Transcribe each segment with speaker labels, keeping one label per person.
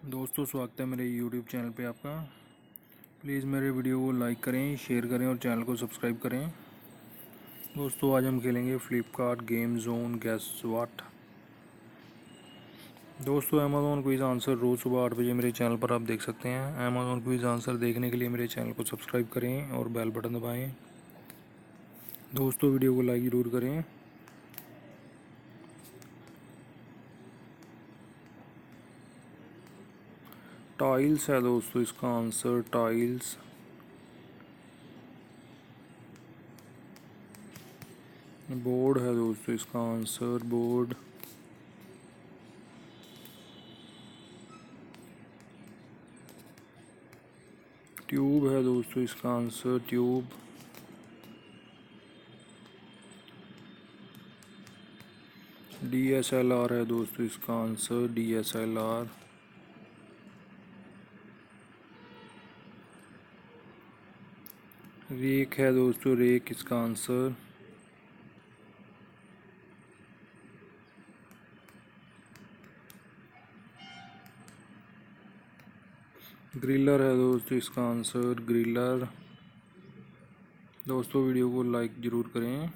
Speaker 1: दोस्तों, स्वागत है मेरे यूट्यूब चैनल पे आपका। प्लीज़ मेरे वीडियो को लाइक करें, शेयर करें और चैनल को सब्सक्राइब करें। दोस्तों, आज हम खेलेंगे Flipkart game zone gas what. दोस्तों, अमेज़ॉन क्विज़ आंसर रोज़ सुबह 8 बजे मेरे चैनल पर आप देख सकते हैं। अमेज़ॉन क्विज़ आंसर देखने के लिए मेरे चैनल को सब्सक्राइब करें और बेल बटन दबाएँ। दोस्तों, वीडियो को लाइक ज़रूर करें। टाइल्स है दोस्तों इसका आंसर, टाइल्स। बोर्ड है दोस्तों इसका आंसर, बोर्ड। ट्यूब है दोस्तों इसका आंसर, ट्यूब। DSLR है दोस्तों इसका आंसर, DSLR। रेक है दोस्तों, रेक इसका आंसर। ग्रिलर है दोस्तों इसका आंसर, ग्रिलर। दोस्तों, वीडियो को लाइक ज़रूर करें।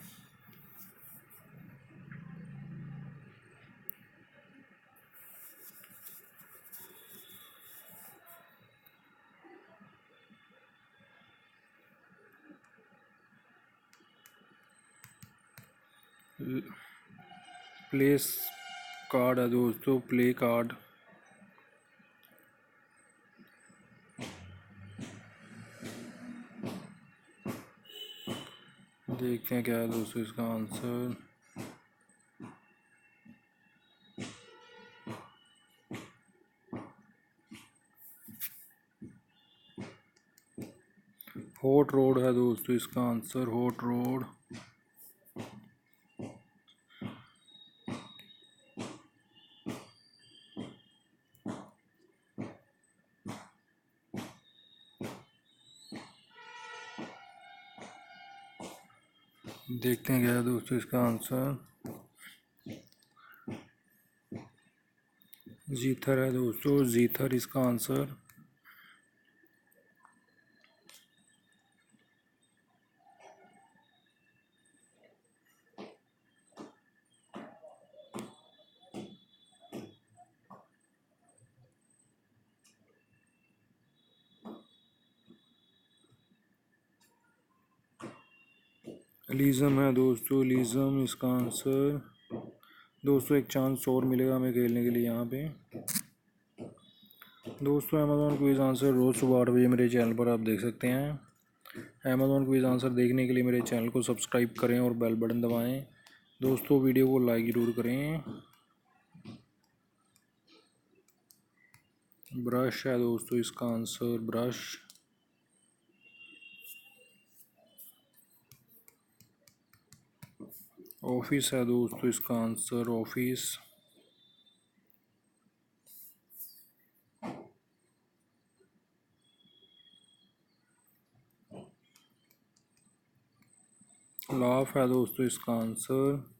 Speaker 1: प्लेस कार्ड है दोस्तों, प्ले कार्ड। देखते हैं क्या है दोस्तों इसका आंसर। हॉट रोड है दोस्तों इसका आंसर, हॉट रोड। देखते हैं क्या है दोस्तों इसका आंसर। जीथर है दोस्तों, जीथर इसका आंसर। एलिज़म है दोस्तों, एलिज़म इसका आंसर। दोस्तों, एक चांस और मिलेगा हमें खेलने के लिए यहाँ पे। दोस्तों, अमेज़ॉन क्विज़ आंसर रोज़ सुबह 8 बजे मेरे चैनल पर आप देख सकते हैं। अमेज़ॉन क्विज़ आंसर देखने के लिए मेरे चैनल को सब्सक्राइब करें और बेल बटन दबाएं। दोस्तों, वीडियो को लाइक ज़रूर करें। ब्रश है दोस्तों इसका आंसर, ब्रश। ऑफिस है दोस्तों इसका आंसर, ऑफिस। लाफ है दोस्तों इसका आंसर।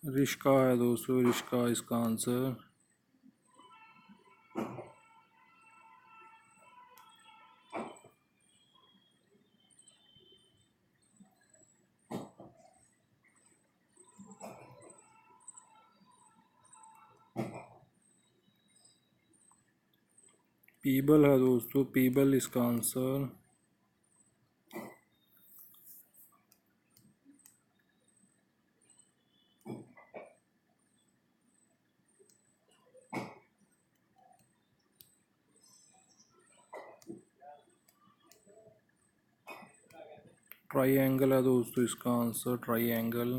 Speaker 1: रिश्का है दोस्तों, रिश्का इसका आंसर। पीबल है दोस्तों, पीबल इसका आंसर। ट्राइएंगल है दोस्तों इसका आंसर, ट्राइएंगल।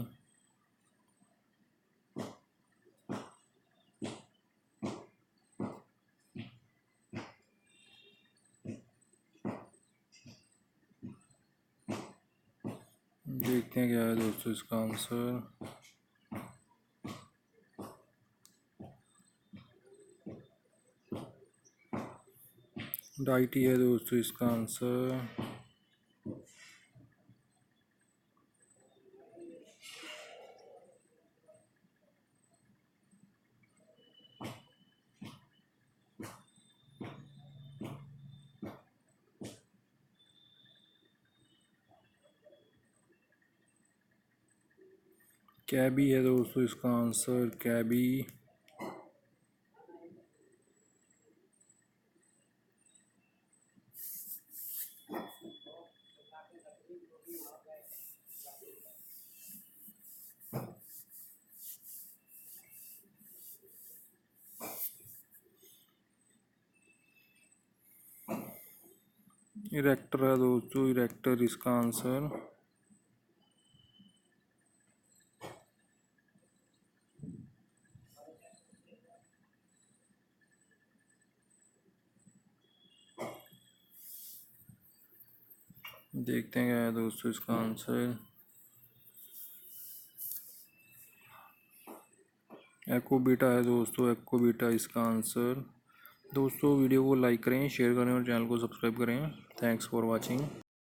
Speaker 1: देखते हैं क्या है दोस्तों इसका आंसर। राइट ही है दोस्तों इसका आंसर। कैबी है दोस्तों इसका आंसर, कैबी। इरेक्टर है दोस्तों, इरेक्टर इसका आंसर। देखते हैं क्या है दोस्तों इसका आंसर। एको बीटा है दोस्तों, एको बीटा इसका आंसर। दोस्तों वीडियो को लाइक करें, शेयर करें और चैनल को सब्सक्राइब करें। Thanks for watching.